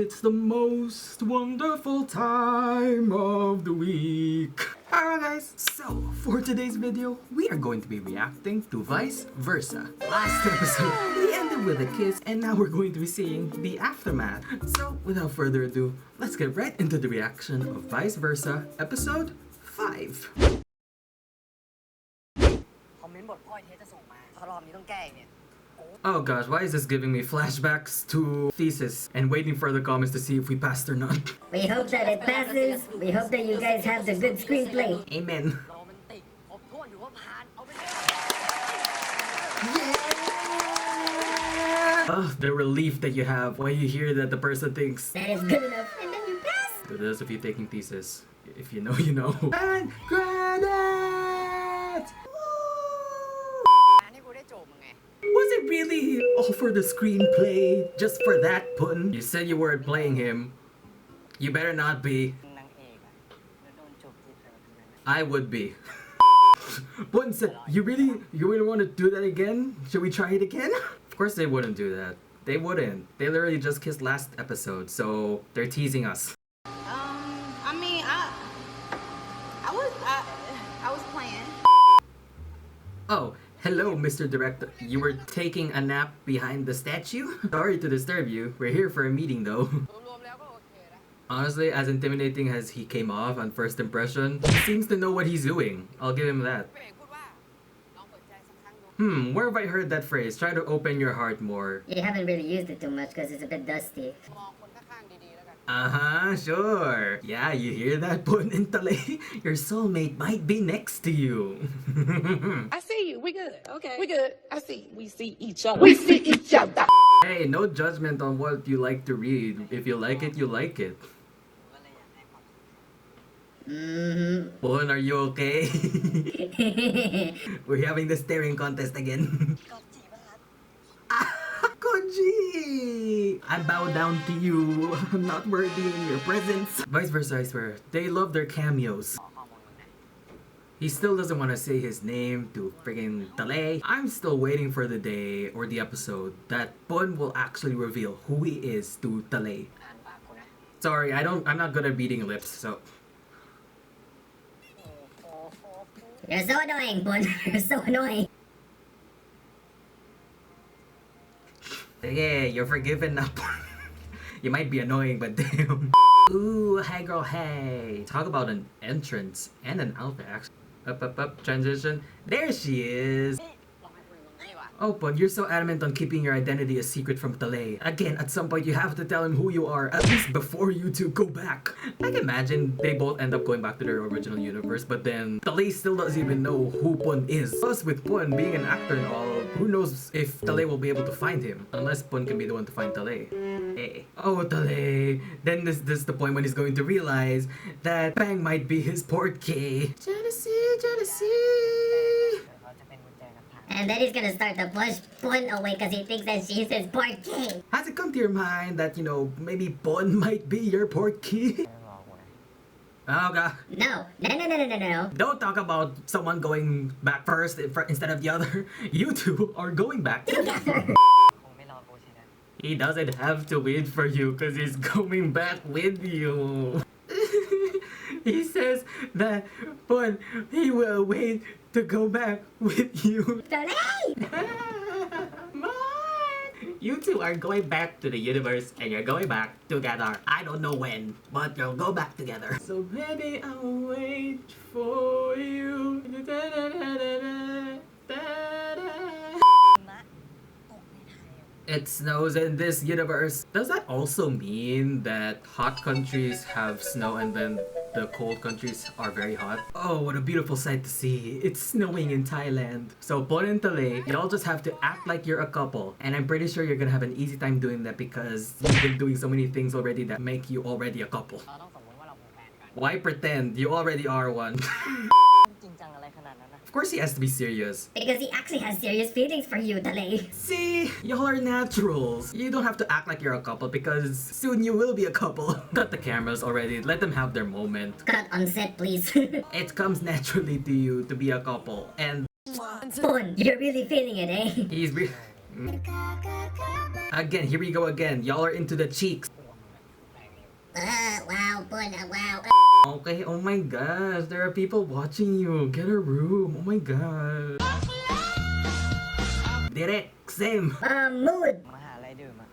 It's the most wonderful time of the week. Alright guys, so for today's video, we are going to be reacting to Vice Versa. Last episode, we ended with a kiss and now we're going to be seeing the aftermath. So without further ado, let's get right into the reaction of Vice Versa episode 5. คอมเมนต์บทพ่อยเทสจะส่งมาถ้ารอบนี้ต้องแก้อีกเนี่ย Oh gosh, why is this giving me flashbacks to thesis and waiting for the comments to see if we passed or not? We hope that it passes. We hope that you guys have the good screenplay. Amen. โรแมนติกครบถ้วนถือว่าผ่านเอาไปเลย Oh, the relief that you have when you hear that the person thinks That is good enough. And then you pass. to those of you taking thesis. If you know, you know. And credits! อันนี้กูได้โจมมึงไง Was it really all for the screenplay? Just for that, Pun? You said you weren't playing him. You better not be. นางเอกอะแล้วโดนจูบจีบอะไรแบบนั้น I would be. Pun said, you really want to do that again? Should we try it again? Of course they wouldn't do that. They wouldn't. They literally just kissed last episode, so they're teasing us. I mean, I was playing. Oh, hello, Mr. Director. You were taking a nap behind the statue? Sorry to disturb you. We're here for a meeting, though. รวมๆแล้วก็โอเคนะ Honestly, as intimidating as he came off on first impression, he seems to know what he's doing. I'll give him that. พระเอกพูดว่าลองเปิดใจสักครั้งดู Where have I heard that phrase? Try to open your heart more. You haven't really used it too much because it's a bit dusty. มองคนข้างๆดีๆแล้วกัน Uh-huh, sure. Yeah, you hear that, PuenTalay? Your soulmate might be next to you. I see you. We good. Okay. We good. I see. We see each other. We see each other. Hey, no judgment on what you like to read. If you like it, you like it. ผมก็เลยอยากให้ความ Pun, are you okay? We're having the staring contest again. ก็จีบนะครับ Koji! I bow down to you. I'm not worthy in your presence. Vice versa, I swear. They love their cameos. ขอข้อมูลมึงนะ He still doesn't want to say his name to friggin' Talay. I'm still waiting for the day or the episode that Pun will actually reveal who he is to Talay. อ่านปากกูนะ Sorry, I'm not good at reading lips, so. You're so annoying, Bun. You're so annoying. Yeah, you're forgiven now. You might be annoying, but damn. Ooh, hey girl, hey. Talk about an entrance and an outfit, actually. Up, transition. There she is. นี่ลองให้คุยมึงนี่ว่ะ Oh, but you're so adamant on keeping your identity a secret from Talay. Again, at some point you have to tell him who you are, at least before you two go back. I can imagine they both end up going back to their original universe, but then Talay still doesn't even know who Pun is. Plus, with Pun being an actor and all, who knows if Talay will be able to find him, unless Pun can be the one to find Talay. Hey. Oh, Talay. Then this is the point when he's going to realize that Bang might be his portkey. Jealousy. เขาจะเป็นกุญแจนำทาง And then he's gonna start to push Bun away because he thinks that she's his portkey. Has it come to your mind that, maybe Pun might be your portkey? ไม่บอกกูนะ Okay. No. Don't talk about someone going back first instead of the other. You two are going back. คงไม่รอกูใช่ไหม He doesn't have to wait for you because he's going back with you. He says that Pun, he will wait to go back with you. Talay! You two are going back to the universe and you're going back together. I don't know when, but you'll go back together. So baby, I'll wait for you. หิมะตกในไทย It snows in this universe. Does that also mean that hot countries have snow and then the cold countries are very hot? Oh, what a beautiful sight to see. It's snowing in Thailand. So PuenTalay, y'all just have to act like you're a couple. And I'm pretty sure you're gonna have an easy time doing that because you've been doing so many things already that make you already a couple. เราต้องสมมติว่าเราเป็นแฟนกัน Why pretend? You already are one. จริงจังอะไรขนาดนั้นนะ Of course he has to be serious. Because he actually has serious feelings for you, Talay. See, y'all are naturals. You don't have to act like you're a couple because soon you will be a couple. Cut the cameras already. Let them have their moment. Cut on set, please. It comes naturally to you to be a couple. And Bun, you're really feeling it, eh? he's again, here we go again. Y'all are into the cheeks. Wow, Pun, wow. Okay, oh my gosh, there are people watching you. Get a room. Oh my god. Direct, same. Mood. มาหาอะไรดื่มอ่ะ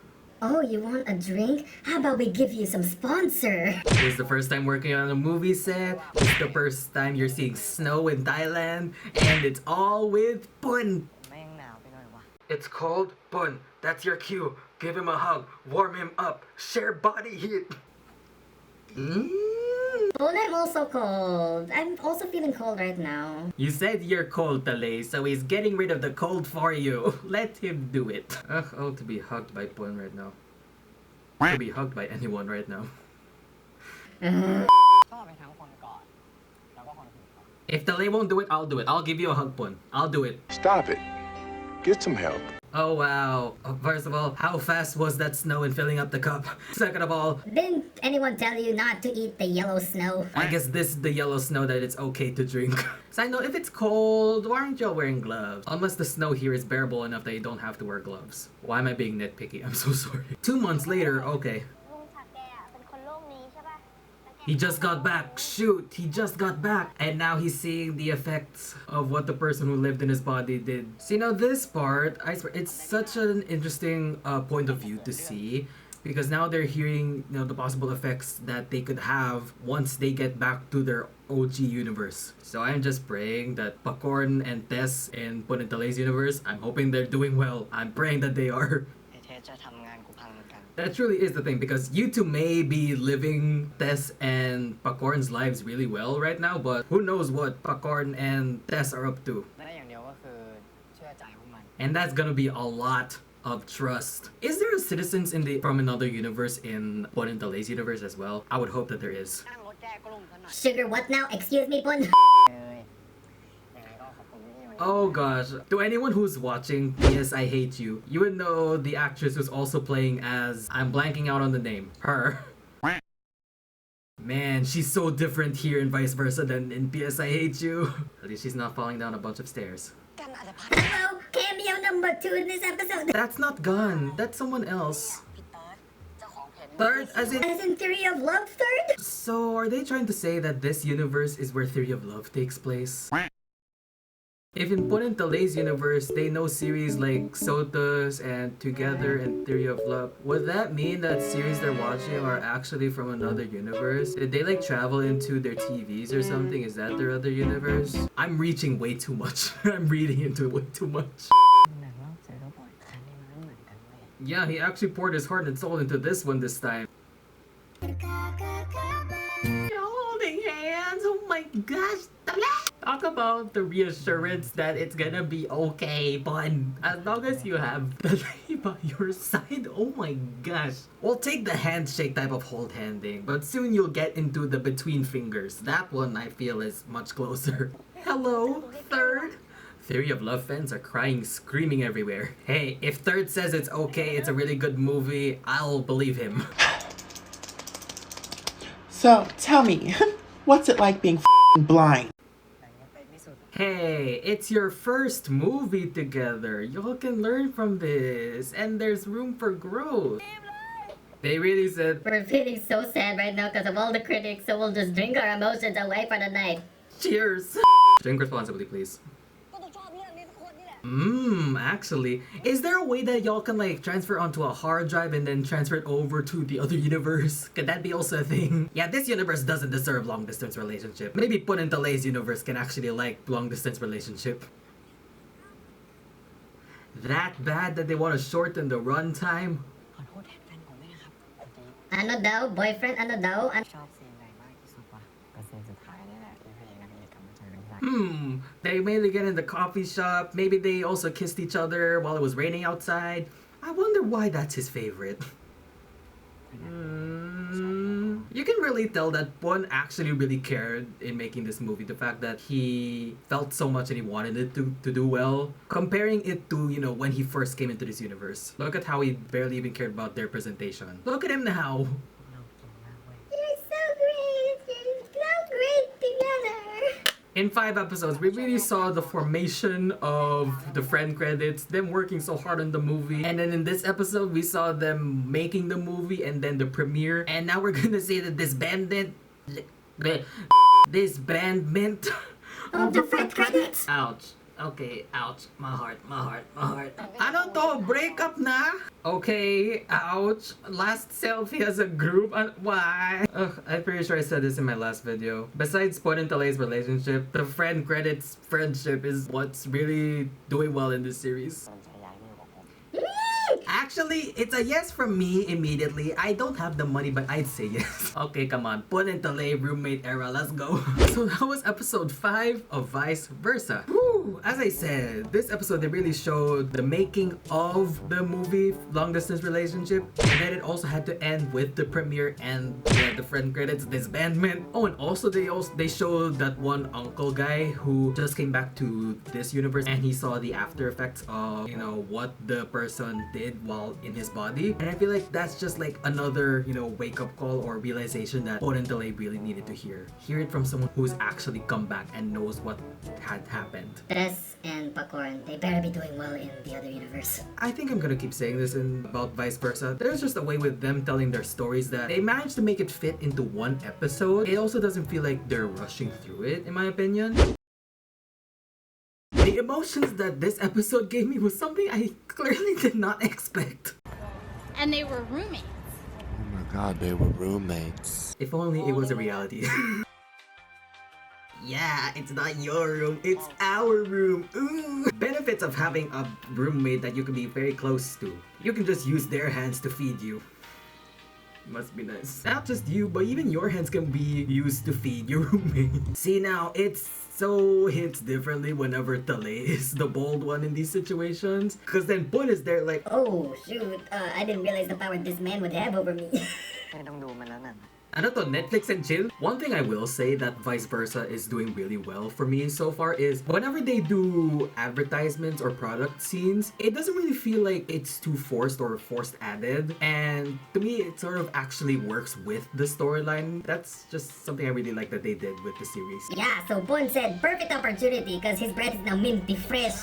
Oh, you want a drink? How about we give you some sponsor? This is the first time working on a movie set. It's the first time you're seeing snow in Thailand. And it's all with Pun. แม่งหนาวไปหน่อยวะ It's called Pun. That's your cue. Give him a hug. Warm him up. Share body heat. Pun, I'm also cold. I'm also feeling cold right now. You said you're cold, Talay, so he's getting rid of the cold for you. Let him do it. Oh, to be hugged by Pun right now. To be hugged by anyone right now. ก็ไปทั้งคนก่อนแล้วก็คนอื่นก่อน If Talay won't do it, I'll do it. I'll give you a hug, Pun. I'll do it. Stop it. Get some help. Oh wow. First of all, how fast was that snow in filling up the cup? Second of all, Didn't anyone tell you not to eat the yellow snow? I guess this is the yellow snow that it's okay to drink. Side note, if it's cold, why aren't y'all wearing gloves? Unless the snow here is bearable enough that you don't have to wear gloves. Why am I being nitpicky? I'm so sorry. 2 months later, okay. ลุงศักดิ์แกอะเป็นคนโลกนี้ใช่ป่ะแล้วแก He just got back. Shoot, he just got back. And now he's seeing the effects of what the person who lived in his body did. See, now this part, I swear, it's such an interesting point of view to see. Because now they're hearing, the possible effects that they could have once they get back to their OG universe. So I'm just praying that Pakorn and Tess in PuenTalay's universe, I'm hoping they're doing well. I'm praying that they are. ไอเทสจะทำงานกูพังเหมือนกัน That truly is the thing, because you two may be living Tess and Pakorn's lives really well right now, but who knows what Pakorn and Tess are up to. ได้อย่างเดียวก็คือเชื่อใจพวกมัน And that's gonna be a lot of trust. Is there a citizens from another universe in PuenTalay's universe as well? I would hope that there is. นั่งรถแก้กลุ่มกันหน่อย Sugar, what now? Excuse me, Pun. เลยยังไงก็ขอบคุณที่วันนี้ Oh gosh. To anyone who's watching, yes, I hate you. You would know the actress who's also playing as, I'm blanking out on the name, her. Man, she's so different here and vice versa than in PS I Hate You. At least she's not falling down a bunch of stairs. กันอาจจะพัง Hello, cameo number 2 in this episode. That's not Gun. That's someone else. พี่เติร์ดเจ้าของเพจ Third, as in... As in Theory of Love third? So, are they trying to say that this universe is where Theory of Love takes place? If in PuenTalay's universe, they know series like Sotas and Together and Theory of Love, would that mean that series they're watching are actually from another universe? Did they like travel into their TVs or something? Is that their other universe? I'm reaching way too much. I'm reading into it way too much. หนังรอบซื้อก็ปล่อยคันนี้มันเหมือนกันเลย Yeah, he actually poured his heart and soul into this one this time. Holding hands, oh my gosh. Talk about the reassurance that it's gonna be okay, Bun. As long as you have Talay by your side, oh my gosh. We'll take the handshake type of hold handing, but soon you'll get into the between fingers. That one I feel is much closer. Hello, Third. Theory of Love fans are crying, screaming everywhere. Hey, if Third says it's okay, it's a really good movie, I'll believe him. So, tell me, what's it like being blind? แต่ยังเป็นที่สุด Hey, it's your first movie together. Y'all can learn from this, and there's room for growth. They really said, We're feeling so sad right now because of all the critics, so we'll just drink our emotions away for the night. cheers. Drink responsibly, please. ก็ต้องชอบเรื่องนี้ทุกคนนี่แหละ Actually, is there a way that y'all can like transfer onto a hard drive and then transfer it over to the other universe? Could that be also a thing? Yeah, this universe doesn't deserve long distance relationship. Maybe PuenTalay's universe can actually like long distance relationship. That bad that they want to shorten the runtime? ขอโทษแทนแฟนผมด้วยนะครับจริง Ano daw? Boyfriend, ano daw? ชอบซีนไหนมากที่สุดวะก็ซีนสุดท้ายนี่แหละที่พระเอกนางเอกกลับมาเจอกันที่ร้าน They mainly get in the coffee shop. Maybe they also kissed each other while it was raining outside. I wonder why that's his favorite. You can really tell that Pun actually really cared in making this movie. The fact that he felt so much and he wanted it to do well. Comparing it to, when he first came into this universe. Look at how he barely even cared about their presentation. Look at him now. เราเก่งมากเว้ย You're so great. You're so great together. In 5 episodes, we really saw the formation of the friend credits, them working so hard on the movie, and then in this episode, we saw them making the movie and then the premiere, and now we're gonna see the disbandment Of the friend credits. Ouch. Okay, ouch. My heart. Ano to? Breakup na? Okay, ouch. Last selfie as a group? Why? Ugh, I'm pretty sure I said this in my last video. Besides PuenTalay's relationship, the friend credits friendship is what's really doing well in this series. คนใช้ย้ายไม่อยู่กับผม Actually, it's a yes from me immediately. I don't have the money, but I'd say yes. Okay, come on. PuenTalay roommate era, let's go. So that was episode 5 of Vice Versa. Woo! As I said, this episode, they really showed the making of the movie Long Distance Relationship. And then it also had to end with the premiere and the friend credits disbandment. Oh, and also they showed that one uncle guy who just came back to this universe and he saw the after effects of, you know, what the person did while in his body. And I feel like that's just like another, you know, wake-up call or realization that PuenTalay really needed to hear. Hear it from someone who's actually come back and knows what had happened. Tres and Pacorn, they better be doing well in the other universe. I think I'm gonna keep saying this about Vice Versa. There's just a way with them telling their stories that they managed to make it fit into one episode. It also doesn't feel like they're rushing through it, in my opinion. The emotions that this episode gave me was something I clearly did not expect. And they were roommates. Oh my god, they were roommates. If only it was a reality. Yeah, it's not your room, it's our room. Ooh. Benefits of having a roommate that you can be very close to. You can just use their hands to feed you. Must be nice. Not just you, but even your hands can be used to feed your roommate. See now, it's so hits differently whenever Talay is the bold one in these situations. Cause then Pun is there like, Oh shoot, I didn't realize the power this man would have over me. ไม่ต้องดูมันแล้วนั่น ano to, Netflix and chill? One thing I will say that Vice Versa is doing really well for me so far is whenever they do advertisements or product scenes, it doesn't really feel like it's too forced or forced added. And to me, it sort of actually works with the storyline. That's just something I really like that they did with the series. Yeah, so Bon said perfect opportunity because his breath is now minty fresh.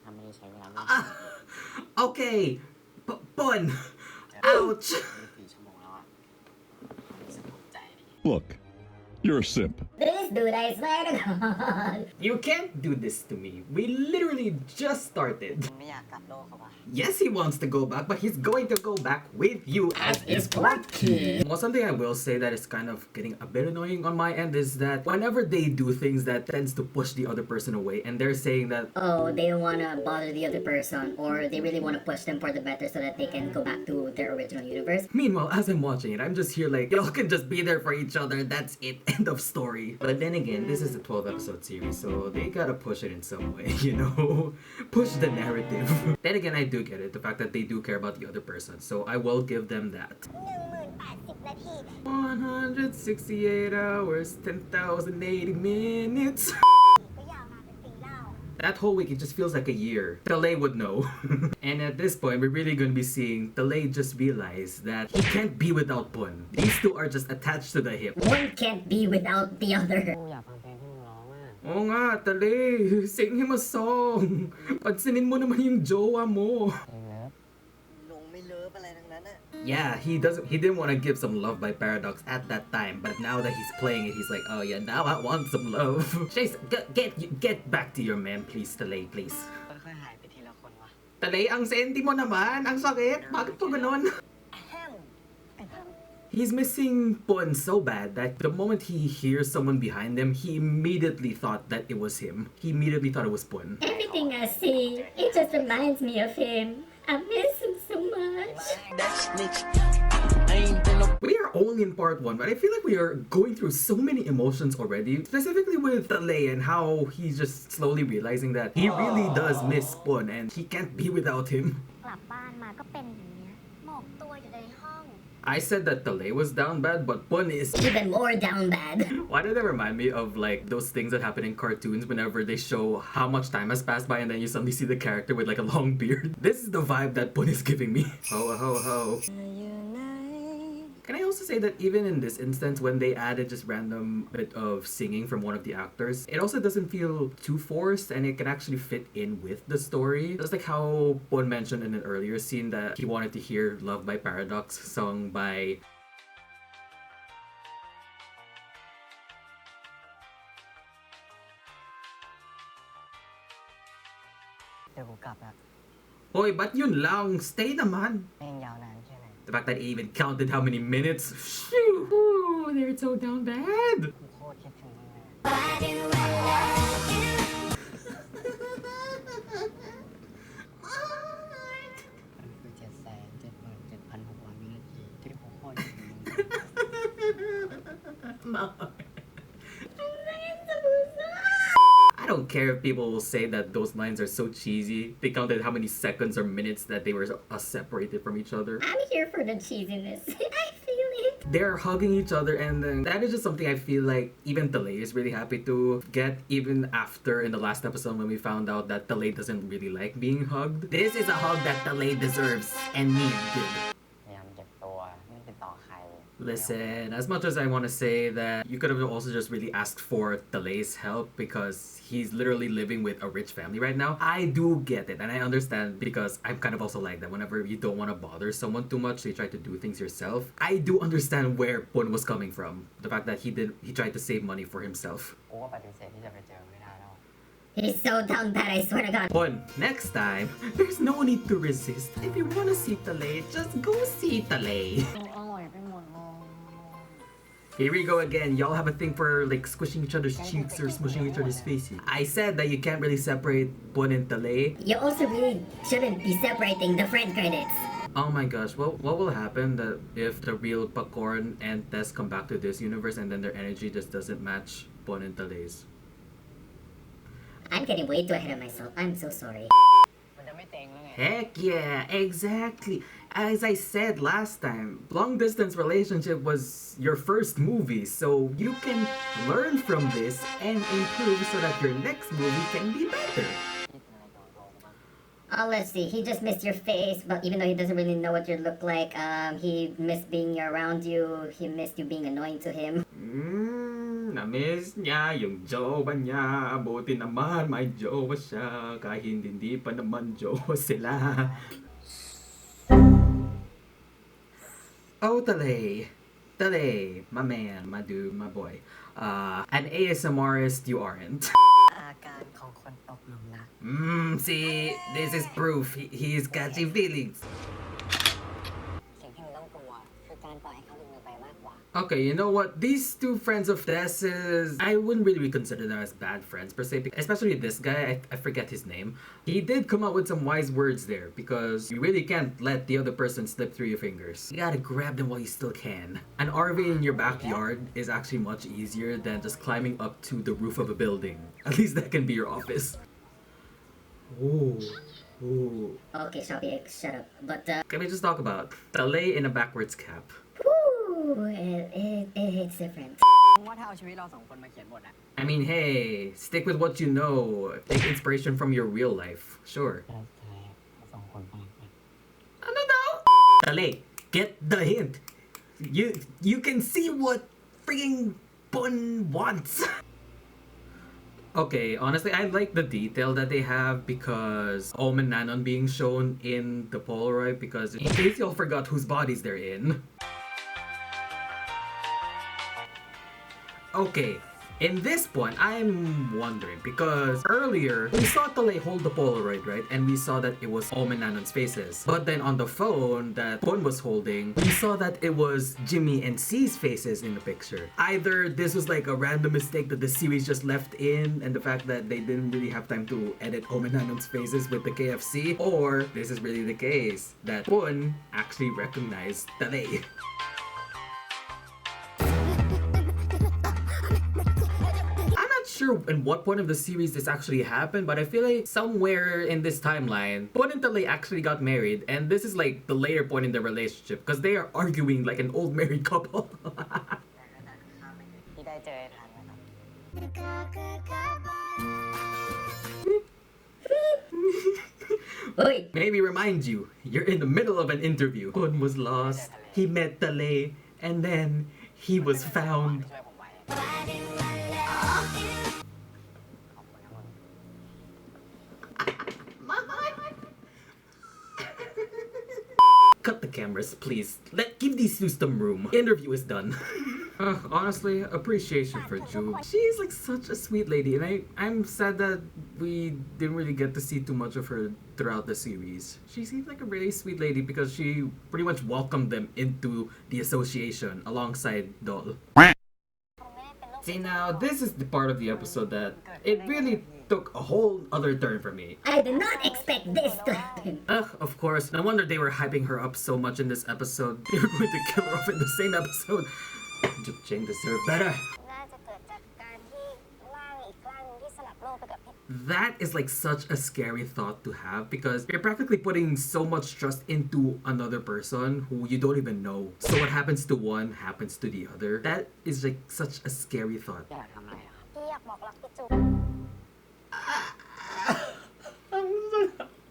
ถ้าไม่ได้ใช้เวลาไม่ Okay, Pun. Ouch. 4 ชั่วโมงแล้วอ่ะรู้สึกภูมิใจดี Look, you're a simp. This dude, I swear to God. You can't do this to me. We literally just started. ไม่อยากกลับโลกเขาปะ Yes, he wants to go back, but he's going to go back with you as his party. Well, something I will say that is kind of getting a bit annoying on my end is that whenever they do things that tends to push the other person away, and they're saying that, Oh, they don't want to bother the other person, or they really want to push them for the better so that they can go back to their original universe. meanwhile, as I'm watching it, I'm just here like, y'all can just be there for each other, that's it, end of story. But then again, this is a 12-episode series, so they gotta push it in some way, you know? Push the narrative. Then again, I do get it, the fact that they do care about the other person, so I will give them that. 1080 นาที 168 hours, 10,080 minutes. ก็ยาวนานเป็นปีแล้ว That whole week, it just feels like a year. Talay would know. And at this point, we're really gonna be seeing Talay just realize that he can't be without Pun. These two are just attached to the hip. One can't be without the other. กูอยากฟังเพลงที่มึงร้องอ่ะ Oo nga, Talay, sing him a song. Pansinin mo naman yung jowa mo. เพลงเลิฟ ลงไม่เลิฟอะไรทั้งนั้นอะ Yeah, he didn't want to give some love by Paradox at that time, but now that he's playing it, he's like, oh yeah, now I want some love. Chase, get back to your man, please, Talay, please. ค่อยๆหายไปทีละคนวะ Talay, ang senti mo naman, ang sakit. Bakit po ganon? He's missing Pun so bad that the moment he hears someone behind him, he immediately thought that it was him. He immediately thought it was Pun. Everything I see, it just reminds me of him. I miss him so much. We are only in part 1, but I feel like we are going through so many emotions already, specifically with Talay and how he's just slowly realizing that he really does miss Pun and he can't be without him. กลับบ้านมาก็เป็นอย่างเงี้ยหมกตัวอยู่ในห้อง I said that Talay was down bad, but Pun is Even more down bad. Why did that remind me of like those things that happen in cartoons whenever they show how much time has passed by and then you suddenly see the character with like a long beard? This is the vibe that Pun is giving me. Ho ho ho. Can I also also say that even in this instance, when they added just random bit of singing from one of the actors, it also doesn't feel too forced and it can actually fit in with the story. Just like how Bon mentioned in an earlier scene that he wanted to hear Love by Paradox sung by... เดี๋ยวกูกลับแล้ว Hoy, ba't yun lang? Stay naman! แม่งยาวนานแค่ไหน The fact that he even counted how many minutes. Phew, ooh, they're so down bad. กูโคตรคิดถึงมึงเลย มันคือ777,600 วินาทีที่กูโคตรคิดถึงมึง I don't care if people will say that those lines are so cheesy. They counted how many seconds or minutes that they were separated from each other. I'm here for the cheesiness. I feel it. They're hugging each other, and then that is just something I feel like even Talay is really happy to get, even after in the last episode when we found out that Talay doesn't really like being hugged. This is a hug that Talay deserves and needed. พยายามเก็บตัวไม่ติดต่อใคร Listen, as much as I want to say that you could have also just really asked for Talay's help because he's literally living with a rich family right now, I do get it and I understand because I'm kind of also like that. Whenever you don't want to bother someone too much, so you try to do things yourself. I do understand where Pun was coming from. The fact that he tried to save money for himself. กูก็ปฏิเสธที่จะไปเจอไม่ได้แล้ว He's so down bad, I swear to God. Pun, next time, there's no need to resist. If you want to see Talay, just go see Talay. อร่อยไปหมดเลย Here we go again. Y'all have a thing for like squishing each other's cheeks or smushing each other's faces. I said that you can't really separate Pun and Talay. You also really shouldn't be separating the friend credits. Oh my gosh, what will happen that if the real Pacorn and Tess come back to this universe and then their energy just doesn't match Pun and Talay's? I'm getting way too ahead of myself. I'm so sorry. มันจะไม่เต็งแล้วไง Heck yeah, exactly. As I said last time, long distance relationship was your first movie, so you can learn from this and improve so that your next movie can be better. คิดอะไรตรงๆบ้าง Oh, let's see. He just missed your face, but even though he doesn't really know what you look like, he missed being around you. He missed you being annoying to him. Na-miss niya yung jowa niya. Buti naman may jowa siya. Kahit hindi pa naman jowa sila. Oh, Talay. Talay, my man, my dude, my boy. An ASMRist you aren't. อาการของคนตกหลุมรัก See, this is proof. He's catching feelings. สิ่งที่มึงต้องกลัวคือการปล่อยให้เขาดึงมึงไปมากกว่า Okay, you know what? These two friends of Tess's, I wouldn't really consider them as bad friends per se. Especially this guy, I forget his name. He did come up with some wise words there because you really can't let the other person slip through your fingers. You gotta grab them while you still can. An RV in your backyard is actually much easier than just climbing up to the roof of a building. At least that can be your office. Ooh. Ooh. Okay, Shopee, shut up. But, Can we just talk about Talay in a backwards cap? it's different. มึงว่าถ้าเอาชีวิตเราสองคนมาเขียนบทอะ I mean, hey, stick with what you know. Take inspiration from your real life. Sure. เราจะเอาสองคนไปกัน I don't know. Talay, get the hint. You can see what freaking Pun wants. Okay, honestly, I like the detail that they have because Om and Nanon being shown in the Polaroid because in case y'all forgot whose bodies they're in. Okay, in this point, I'm wondering because earlier we saw Talay hold the Polaroid, right? And we saw that it was Om and Nanon's faces. But then on the phone that Pun was holding, we saw that it was Jimmy and C's faces in the picture. Either this was like a random mistake that the series just left in and the fact that they didn't really have time to edit Om and Nanon's faces with the KFC, or this is really the case that Pun actually recognized Talay. Sure in what point of the series this actually happened, but I feel like somewhere in this timeline, Pun and Talay actually got married, and this is like the later point in their relationship because they are arguing like an old married couple. ที่ได้เจอทันนะครับ Maybe remind you, you're in the middle of an interview. Pun was lost. He met Talay. and then he was found. Cut the cameras, please. Give these two some room. Interview is done. Honestly, appreciation for Jube. She's like such a sweet lady, and I'm sad that we didn't really get to see too much of her throughout the series. She seems like a really sweet lady because she pretty much welcomed them into the association alongside Doll. See, now this is the part of the episode that it really took a whole other turn for me. I did not expect this to happen. Of course. No wonder they were hyping her up so much in this episode. They were going to kill her off in the same episode. Jubjang deserved better. That is like such a scary thought to have because you're practically putting so much trust into another person who you don't even know. So what happens to one happens to the other. That is like such a scary thought.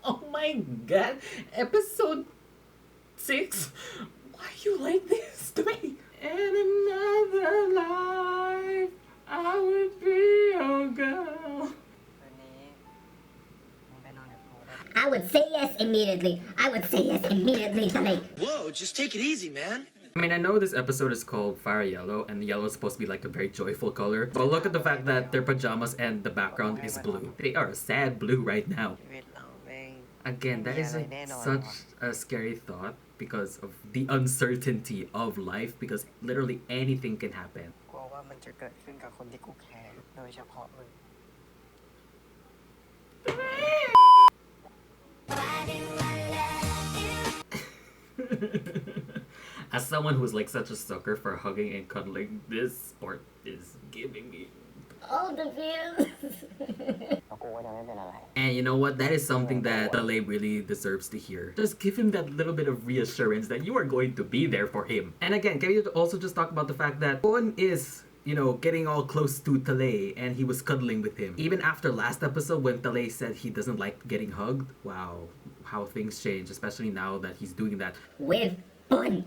Oh my god. Episode 6? Why you like this to me? In another life, I would be your girl. I would say yes immediately. I would say yes immediately, Talay. Whoa, just take it easy, man. I mean, I know this episode is called Fire Yellow, and yellow is supposed to be like a very joyful color. But look at the fact that their pajamas and the background is blue. They are a sad blue right now. Again, that is like such a scary thought because of the uncertainty of life, because literally anything can happen. As someone who's like such a sucker for hugging and cuddling, this part is giving me all the feels. And you know what? That is something that Talay really deserves to hear. Just give him that little bit of reassurance that you are going to be there for him. And again, can we also just talk about the fact that Pon is, you know, getting all close to Talay and he was cuddling with him. Even after last episode when Talay said he doesn't like getting hugged. Wow, how things change, especially now that he's doing that with Pon.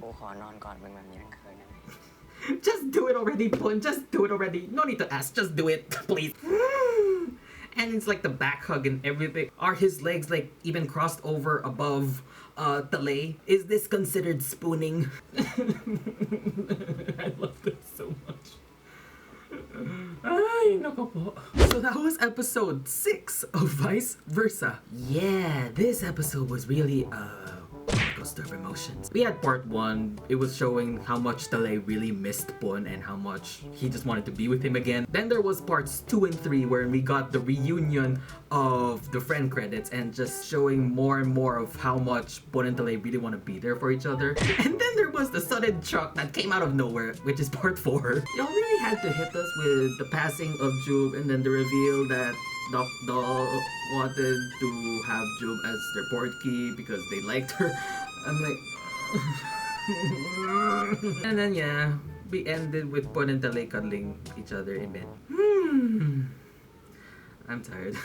Just do it already, Pon. Just do it already. No need to ask. Just do it, please. And it's like the back hug and everything. Are his legs like even crossed over above Talay? Is this considered spooning? I love this so much. Ay, nako po. So that was episode 6 of Vice Versa. Yeah, this episode was really rollercoaster of emotions. We had part 1. It was showing how much Talay really missed Pon and how much he just wanted to be with him again. Then there was parts 2 and 3 where we got the reunion of the friend credits and just showing more and more of how much Pon and Talay really want to be there for each other. And then there was the sudden shock that came out of nowhere, which is part 4. Y'all really had to hit us with the passing of Jube and then the reveal that Doc Doll wanted to have Jube as their portkey because they liked her. I'm like... And then yeah, we ended with Pon and Talay cuddling each other in bed. I'm tired.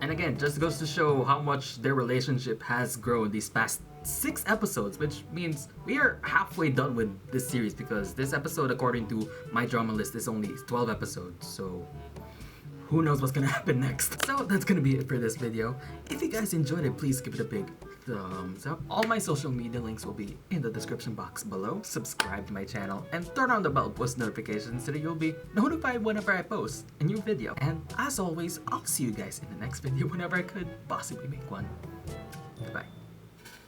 And again, just goes to show how much their relationship has grown these past 6 episodes, which means we are halfway done with this series because this episode, according to my drama list, is only 12 episodes, so who knows what's gonna happen next. So that's gonna be it for this video. If you guys enjoyed it, please give it a big thumbs up. All my social media links will be in the description box below. Subscribe to my channel and turn on the bell post notifications so that you'll be notified whenever I post a new video. And as always, I'll see you guys in the next video whenever I could possibly make one. Goodbye.